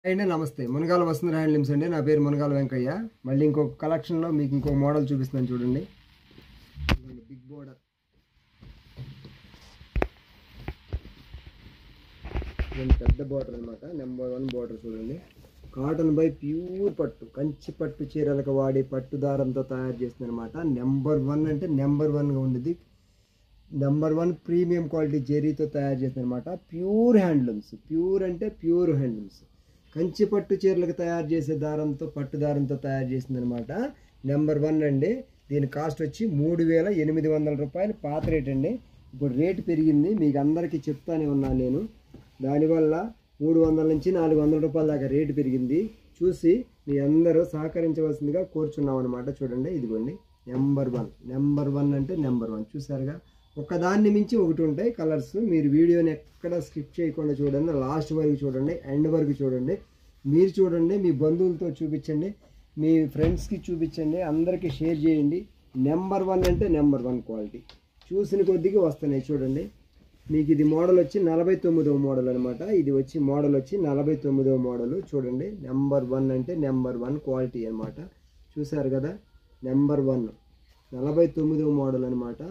అండి నమస్తే మునగాల వసుంధర హ్యాండ్లూమ్స్ అండి. నా పేరు మునగాల వెంకయ్య. మళ్ళీ ఇంకొక కలెక్షన్లో మీకు ఇంకొక మోడల్ చూపిస్తున్నాను చూడండి. బిగ్ బోర్డర్, పెద్ద బోర్డర్ అనమాట. నెంబర్ 1 బోర్డర్ చూడండి. కాటన్ బై ప్యూర్ పట్టు, కంచి పట్టు చీరలకు వాడే పట్టు దారంతో తయారు చేస్తుంది అనమాట. నెంబర్ 1 అంటే నెంబర్ 1గా ఉండేది. నెంబర్ 1 ప్రీమియం క్వాలిటీ జెరీతో తయారు చేస్తుంది అనమాట. ప్యూర్ హ్యాండ్లూమ్స్, ప్యూర్ అంటే ప్యూర్ హ్యాండ్లూమ్స్. కంచి పట్టు చీరలకు తయారు చేసే దారంతో, పట్టు దారంతో తయారు చేసింది అనమాట. నెంబర్ 1 అండి. దీని కాస్ట్ వచ్చి 3800 రూపాయలు పాత రేట్ అండి. ఇప్పుడు రేటు పెరిగింది, మీకు అందరికీ చెప్తానే ఉన్నాను నేను. దానివల్ల 300 నుంచి 400 రూపాయల దాకా రేటు పెరిగింది. చూసి మీ అందరూ సహకరించవలసిందిగా కోరుచున్నాం అనమాట. చూడండి, ఇదిగోండి నెంబర్ 1. నెంబర్ 1 అంటే నెంబర్ 1. చూసారుగా, ఒకదాన్ని మించి ఒకటి ఉంటాయి కలర్స్. మీరు వీడియోని ఎక్కడ స్కిప్ చేయకుండా చూడండి, లాస్ట్ వరకు చూడండి, ఎండ్ వరకు చూడండి. మీరు చూడండి, మీ బంధువులతో చూపించండి, మీ ఫ్రెండ్స్కి చూపించండి, అందరికీ షేర్ చేయండి. నెంబర్ 1 అంటే నెంబర్ 1 క్వాలిటీ. చూసిన కొద్దిగా వస్తున్నాయి చూడండి. మీకు ఇది మోడల్ వచ్చి 49వ మోడల్ అనమాట. ఇది వచ్చి మోడల్ వచ్చి 49వ మోడల్. చూడండి, నెంబర్ 1 అంటే నెంబర్ 1 క్వాలిటీ అనమాట. చూసారు కదా, నెంబర్ 1 49వ మోడల్ అనమాట.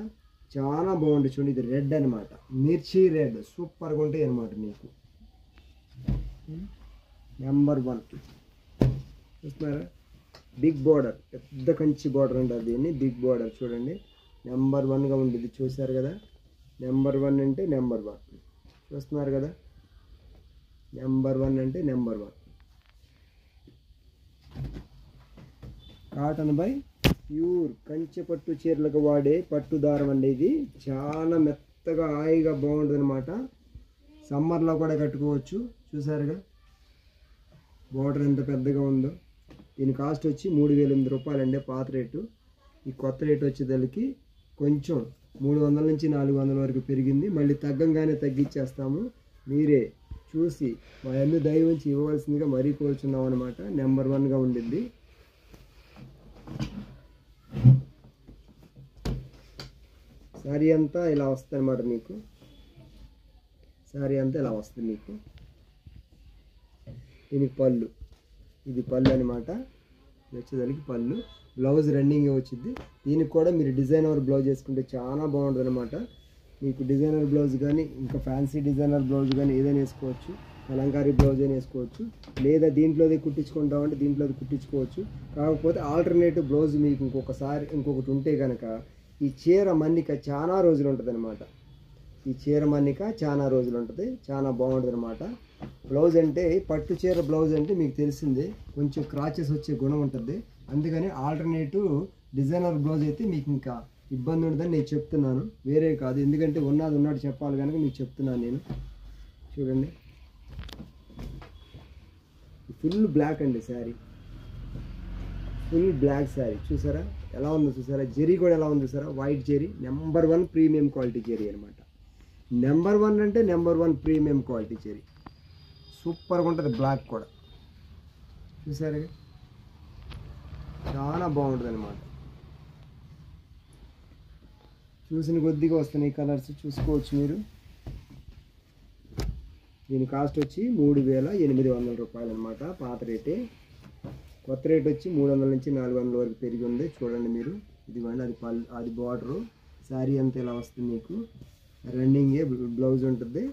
చాలా బాగుంది చూడండి. ఇది రెడ్ అనమాట, మిర్చి రెడ్, సూపర్గా ఉంటాయి అనమాట. మీకు నెంబర్ 1 చూస్తున్నారా, బిగ్ బోర్డర్, పెద్ద కంచి బోర్డర్ అంటారు దీన్ని. బిగ్ బోర్డర్ చూడండి, నెంబర్ 1గా ఉండేది. చూసారు కదా, నెంబర్ 1 అంటే నెంబర్ 1. చూస్తున్నారు కదా, నెంబర్ 1 అంటే నెంబర్ 1. కాటన్ బై ప్యూర్ కంచె పట్టు చీరలకు వాడే పట్టు దారం అండి. ఇది చాలా మెత్తగా హాయిగా బాగుంటుంది అనమాట. సమ్మర్లో కూడా కట్టుకోవచ్చు. చూసారుగా బోర్డర్ ఎంత పెద్దగా ఉందో. దీని కాస్ట్ వచ్చి 3800 రూపాయలు అండి పాత రేటు. ఈ కొత్త రేటు వచ్చేదానికి కొంచెం 300 నుంచి 400 వరకు పెరిగింది. మళ్ళీ తగ్గంగానే తగ్గించేస్తాము. మీరే చూసి మా అన్ని దయవుంచి ఇవ్వవలసిందిగా మరీ కోరుచున్నాం అనమాట. నెంబర్ 1గా ఉండింది. శారీ అంతా ఇలా వస్తుంది అన్నమాట. మీకు శారీ అంతా ఇలా వస్తుంది. మీకు దీనికి పళ్ళు, ఇది పళ్ళు అనమాట. వచ్చేదానికి పళ్ళు. బ్లౌజ్ రన్నింగ్ వచ్చింది. దీనికి కూడా మీరు డిజైనర్ బ్లౌజ్ వేసుకుంటే చాలా బాగుంటుంది అనమాట. మీకు డిజైనర్ బ్లౌజ్ కానీ, ఇంకా ఫ్యాన్సీ డిజైనర్ బ్లౌజ్ కానీ ఏదైనా వేసుకోవచ్చు. కలంకారీ బ్లౌజ్ అయినా వేసుకోవచ్చు, లేదా దీంట్లోది కుట్టించుకుంటామంటే దీంట్లోది కుట్టించుకోవచ్చు. కాకపోతే ఆల్టర్నేటివ్ బ్లౌజ్ మీకు ఇంకొకటి ఉంటే కనుక ఈ చీర మన్నిక చాలా రోజులు ఉంటుంది అనమాట. ఈ చీర మన్నిక చాలా రోజులు ఉంటుంది, చాలా బాగుంటుంది అనమాట. బ్లౌజ్ అంటే పట్టు చీర బ్లౌజ్ అంటే మీకు తెలిసిందే, కొంచెం క్రాచెస్ వచ్చే గుణం ఉంటుంది. అందుకని ఆల్టర్నేటివ్ డిజైనర్ బ్లౌజ్ అయితే మీకు ఇంకా ఇబ్బంది ఉండదని నేను చెప్తున్నాను, వేరే కాదు. ఎందుకంటే ఉన్నట్టు చెప్పాలి కనుక మీకు చెప్తున్నాను నేను. చూడండి, ఫుల్ బ్లాక్ అండి శారీ, ఫుల్ బ్లాక్ శారీ. చూసారా ఎలా ఉందో, చూసారా జెరీ కూడా ఎలా ఉంది చూసారా, white zari. Number 1 premium quality zari అనమాట. నెంబర్ 1 అంటే నెంబర్ 1 ప్రీమియం క్వాలిటీ జెరీ. సూపర్గా ఉంటుంది. బ్లాక్ కూడా చూసారా, చాలా బాగుంటుంది అనమాట. చూసిన కొద్దిగా వస్తున్నాయి కలర్స్, చూసుకోవచ్చు మీరు. దీని కాస్ట్ వచ్చి 3800 రూపాయలు అనమాట పాత రేటే. కొత్త రేట్ వచ్చి 300 నుంచి 400 వరకు పెరిగి ఉంది. చూడండి మీరు, ఇదిగోండి అది బార్డరు. శారీ అంతా ఇలా వస్తుంది. మీకు రన్నింగే బ్లౌజ్ ఉంటుంది.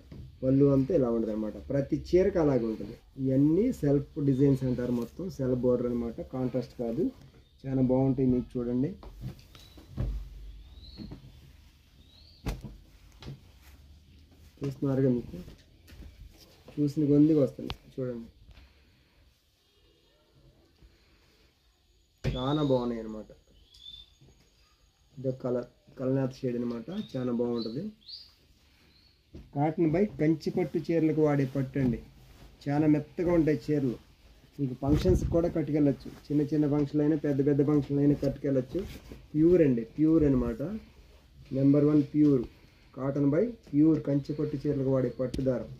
పళ్ళు అంతా ఇలా ఉంటుంది అనమాట. ప్రతి చీరకు అలాగే ఉంటుంది. ఇవన్నీ సెల్ఫ్ డిజైన్స్ అంటారు, మొత్తం సెల్ఫ్ బార్డర్ అనమాట, కాంట్రాస్ట్ కాదు. చాలా బాగుంటాయి మీకు. చూడండి, చూస్తున్నారుగా, మీకు చూసిన కొద్దిగా వస్తుంది. చూడండి, చాలా బాగున్నాయి అనమాట. ఇది కలనాథ్ షేడ్ అనమాట, చాలా బాగుంటుంది. కాటన్ బై కంచి పట్టు చీరలకు వాడే పట్టు అండి. చాలా మెత్తగా ఉంటాయి చీరలు. మీకు ఫంక్షన్స్ కూడా కట్టుకెళ్ళచ్చు. చిన్న చిన్న ఫంక్షన్లు అయినా, పెద్ద పెద్ద ఫంక్షన్లు అయినా కట్టుకెళ్ళచ్చు. ప్యూర్ అండి, ప్యూర్ అనమాట. Number 1 pure cotton by pure Kanchi పట్టు చీరలకు వాడే పట్టుదారం.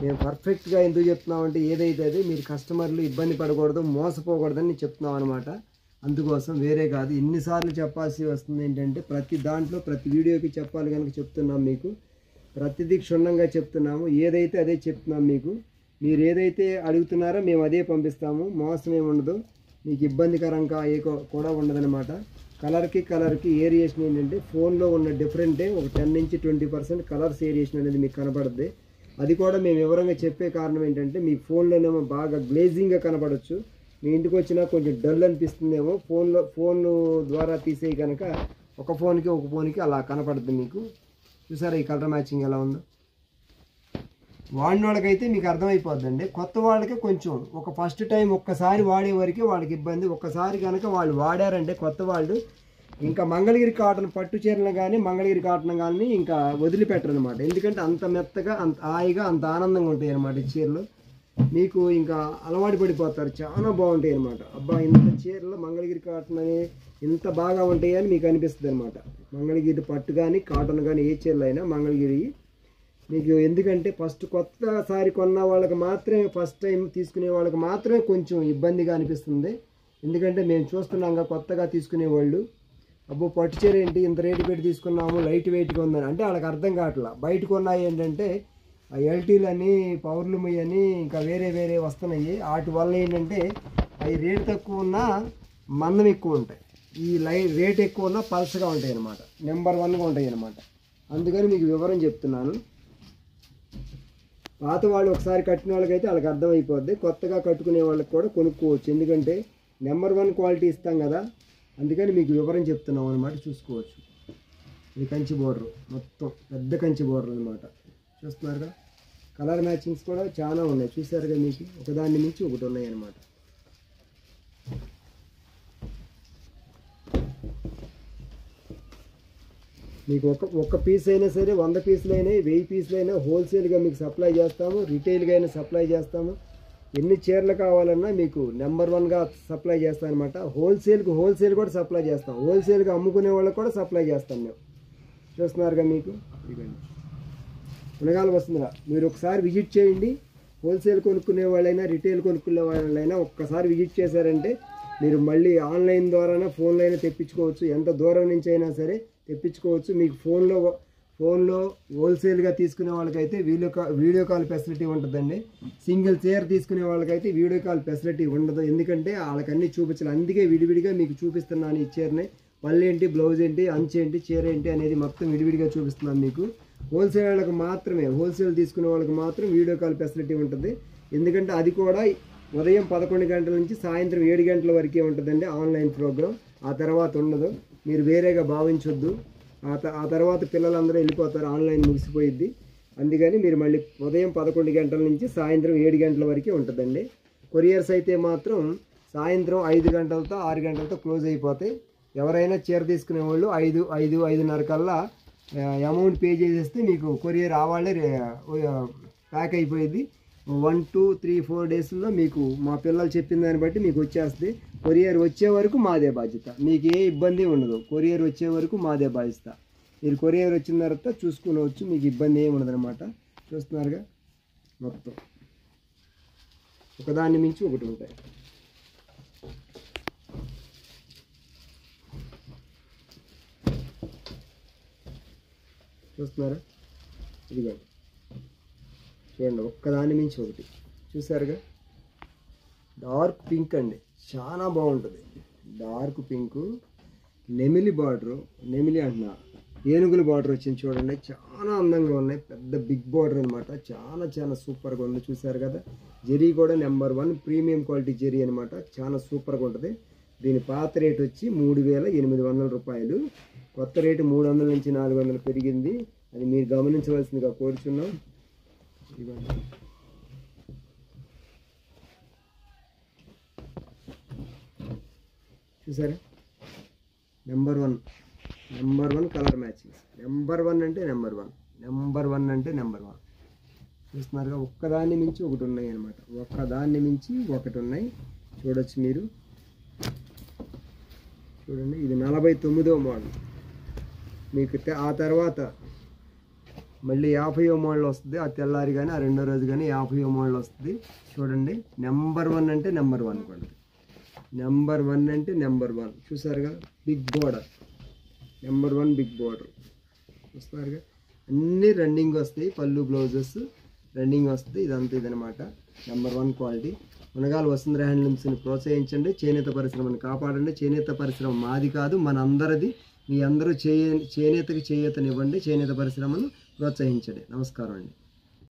మేము పర్ఫెక్ట్గా ఎందుకు చెప్తున్నామంటే, ఏదైతే అది మీరు కస్టమర్లు ఇబ్బంది పడకూడదు, మోసపోకూడదని చెప్తున్నాం అనమాట. అందుకోసం, వేరే కాదు. ఎన్నిసార్లు చెప్పాల్సి వస్తుంది ఏంటంటే, ప్రతి దాంట్లో ప్రతి వీడియోకి చెప్పాలి కనుక చెప్తున్నాం మీకు. ప్రతిదీ క్షుణ్ణంగా చెప్తున్నాము. ఏదైతే అదే చెప్తున్నాం మీకు. మీరు ఏదైతే అడుగుతున్నారో మేము అదే పంపిస్తాము, మోసం ఏమి ఉండదు, మీకు ఇబ్బందికరంగా కూడా ఉండదన్నమాట. కలర్కి ఏరియేషన్ ఏంటంటే ఫోన్లో ఉన్న డిఫరెంటే ఒక 10 నుంచి 20% కలర్స్ ఏరియేషన్ అనేది మీకు కనపడుద్ది. అది కూడా మేము వివరంగా చెప్పే కారణం ఏంటంటే మీ ఫోన్లోనేమో బాగా గ్లేజింగ్గా కనపడవచ్చు, మీ ఇంటికి వచ్చినా కొంచెం డల్ అనిపిస్తుందేమో, ఫోన్ ద్వారా తీసేయి కనుక ఒక ఫోన్కి అలా కనపడుతుంది మీకు. చూసారా ఈ కలర్ మ్యాచింగ్ ఎలా ఉందో? వాడిన వాళ్ళకైతే మీకు అర్థమైపోద్దండి. కొత్త వాళ్ళకి కొంచెం ఒక ఫస్ట్ టైం ఒక్కసారి వాడే వరకు వాళ్ళకి ఇబ్బంది. ఒక్కసారి కనుక వాళ్ళు వాడారంటే కొత్త వాళ్ళు ఇంకా మంగళగిరి కాటన్ పట్టు చీరలు కానీ మంగళగిరి కాటన్ కానీ ఇంకా వదిలిపెట్టరు అనమాట. ఎందుకంటే అంత మెత్తగా, అంత హాయిగా, అంత ఆనందంగా ఉంటాయి అన్నమాట ఈ చీరలు. మీకు ఇంకా అలవాటు పడిపోతారు, చాలా బాగుంటాయి అనమాట. అబ్బా ఇంత చీరలు మంగళగిరి కాటన్ అని ఇంత బాగా ఉంటాయి అని మీకు అనిపిస్తుంది అనమాట. మంగళగిరి పట్టు కానీ కాటన్ కానీ ఏ చీరలు అయినా మంగళగిరి మీకు. ఎందుకంటే కొత్తసారి కొన్న వాళ్ళకి మాత్రమే, ఫస్ట్ టైం తీసుకునే వాళ్ళకి మాత్రమే కొంచెం ఇబ్బందిగా అనిపిస్తుంది. ఎందుకంటే మేము చూస్తున్నాంగా కొత్తగా తీసుకునేవాళ్ళు, అబ్బో పట్టు చీర ఏంటి ఇంత రేటు పెట్టి తీసుకున్నాము, లైట్ వెయిట్గా ఉందని అంటే వాళ్ళకి అర్థం కావట్లా. బయట కొన్నాయి ఏంటంటే ఎల్టీలు అని, పవర్లూమ్ అని ఇంకా వేరే వస్తున్నాయి. వాటి వల్ల ఏంటంటే అవి రేటు తక్కువ ఉన్నా మందం ఎక్కువ ఉంటాయి, ఈ రేట్ ఎక్కువ ఉన్నా పల్సగా ఉంటాయి అన్నమాట, నెంబర్ 1గా ఉంటాయి అన్నమాట. అందుకని మీకు వివరం చెప్తున్నాను. పాత వాళ్ళు ఒకసారి కట్టిన వాళ్ళకైతే వాళ్ళకి అర్థమైపోద్ది, కొత్తగా కట్టుకునే వాళ్ళకి కూడా కొనుక్కోవచ్చు. ఎందుకంటే నెంబర్ 1 క్వాలిటీ ఇస్తాం కదా, అందుకని మీకు వివరం చెప్తున్నాం అనమాట. చూసుకోవచ్చు, ఇది కంచి బోర్డర్, మొత్తం పెద్ద కంచి బోర్డర్ అనమాట. చూస్తున్నారుగా, కలర్ మ్యాచింగ్స్ కూడా చాలా ఉన్నాయి. చూసారుగా, మీకు ఒకదాన్ని మించి ఒకటి ఉన్నాయి అన్నమాట. మీకు ఒక్క పీస్ అయినా సరే, 100 పీసులు అయినా, 1000 పీసులు అయినా హోల్సేల్గా మీకు సప్లై చేస్తాము, రిటైల్గా అయినా సప్లై చేస్తాము. ఎన్ని చీరలు కావాలన్నా మీకు నెంబర్ 1గా సప్లై చేస్తాం అనమాట. హోల్సేల్ కూడా సప్లై చేస్తాం, హోల్సేల్గా అమ్ముకునే వాళ్ళకి కూడా సప్లై చేస్తాం మేము. చూస్తున్నారుగా, మీకు ఇదిగోండి మునగాల వస్తుందిరా. మీరు ఒకసారి విజిట్ చేయండి. హోల్సేల్ కొనుక్కునే వాళ్ళైనా, రిటైల్ కొనుక్కునే వాళ్ళైనా ఒక్కసారి విజిట్ చేశారంటే మీరు మళ్ళీ ఆన్లైన్ ద్వారానే, ఫోన్లో అయినా తెప్పించుకోవచ్చు. ఎంత దూరం నుంచి అయినా సరే తెప్పించుకోవచ్చు. మీకు ఫోన్లో హోల్సేల్గా తీసుకునే వాళ్ళకైతే వీడియో కాల్ ఫెసిలిటీ ఉంటుందండి. సింగిల్ చీర తీసుకునే వాళ్ళకైతే వీడియో కాల్ ఫెసిలిటీ ఉండదు, ఎందుకంటే వాళ్ళకన్నీ చూపించాలి. అందుకే విడివిడిగా మీకు చూపిస్తున్నాను ఈ చీరని. పళ్ళు ఏంటి, బ్లౌజ్ ఏంటి, అంచు ఏంటి, చీర ఏంటి అనేది మొత్తం విడివిడిగా చూపిస్తున్నాను మీకు. హోల్సేల్ వాళ్ళకి మాత్రమే, హోల్సేల్ తీసుకునే వాళ్ళకి మాత్రం వీడియో కాల్ ఫెసిలిటీ ఉంటుంది. ఎందుకంటే అది కూడా ఉదయం 11 గంటల నుంచి సాయంత్రం 7 గంటల వరకే ఉంటుందండి ఆన్లైన్ ప్రోగ్రామ్. ఆ తర్వాత ఉండదు, మీరు వేరేగా భావించొద్దు. ఆ తర్వాత పిల్లలందరూ వెళ్ళిపోతారు, ఆన్లైన్ ముగిసిపోయిద్ది. అందుకని మీరు మళ్ళీ ఉదయం 11 గంటల నుంచి సాయంత్రం 7 గంటల వరకే ఉంటుందండి. కొరియర్స్ అయితే మాత్రం సాయంత్రం 5 గంటలతో 6 గంటలతో క్లోజ్ అయిపోతాయి. ఎవరైనా చీర తీసుకునే వాళ్ళు 5:30 కల్లా అమౌంట్ పే చేసేస్తే మీకు కొరియర్ వాళ్ళే ప్యాక్ అయిపోయింది. 1, 2, 3, 4 డేస్లో మీకు మా పిల్లలు చెప్పిన దాన్ని బట్టి మీకు వచ్చేస్తుంది. కొరియర్ వచ్చే వరకు మాదే బాధ్యత, మీకు ఏ ఇబ్బంది ఉండదు. కొరియర్ వచ్చే వరకు మాదే బాధ్యత. మీరు కొరియర్ వచ్చిన తర్వాత చూసుకునవచ్చు, మీకు ఇబ్బంది ఏమి ఉండదు అనమాట. చూస్తున్నారుగా, మొత్తం ఒకదాన్ని మించి ఒకటి ఉంటాయి. చూస్తున్నారా, ఇదిగోండి చూడండి, ఒక్కదాని మించి ఒకటి. చూసారుగా, డార్క్ పింక్ అండి, చాలా బాగుంటుంది. డార్క్ పింకు, నెమిలి బార్డరు, నెమిలి అంటున్నా, ఏనుగుల బార్డర్ వచ్చింది చూడండి, చాలా అందంగా ఉన్నాయి. పెద్ద బిగ్ బార్డర్ అనమాట, చాలా సూపర్గా ఉంది. చూసారు కదా, జెరీ కూడా నెంబర్ 1 ప్రీమియం క్వాలిటీ జెరీ అనమాట, చాలా సూపర్గా ఉంటుంది. దీని పాత రేట్ వచ్చి 3,800 రూపాయలు, కొత్త రేటు 300 నుంచి 400 పెరిగింది. అది మీరు గమనించవలసిందిగా కోరుచున్నాం. చూసారా, నెంబర్ 1 కలర్ మ్యాచింగ్. నెంబర్ 1 అంటే నెంబర్ 1 అంటే నెంబర్ 1. చూస్తున్నారుగా, ఒక్కదాన్ని మించి ఒకటి ఉన్నాయి అనమాట, ఒక్కదాన్ని మించి ఒకటి ఉన్నాయి. చూడొచ్చు మీరు, చూడండి, ఇది 49వ మోడల్. మీకు ఆ తర్వాత మళ్ళీ 50వ మోడల్ వస్తుంది. ఆ తెల్లారి కానీ ఆ రెండో రోజు కానీ 50వ మోడల్ వస్తుంది. చూడండి, నెంబర్ 1 అంటే నెంబర్ 1 కూడా, నెంబర్ 1 అంటే నెంబర్ 1. చూసారుగా, big border, number 1 big border. చూస్తున్నారుగా, అన్నీ రన్నింగ్ వస్తాయి. పళ్ళు బ్లౌజెస్ రన్నింగ్ వస్తుంది. ఇదంతా ఇదనమాట నెంబర్ 1 క్వాలిటీ. మునగాల వసుంధర హ్యాండ్లూమ్స్ని ప్రోత్సహించండి, చేనేత పరిశ్రమను కాపాడండి. చేనేత పరిశ్రమ మాది కాదు, మన అందరిది. మీ అందరూ చేనేతకి చేయూతనివ్వండి, చేనేత పరిశ్రమను ప్రోత్సహించండి. నమస్కారం అండి.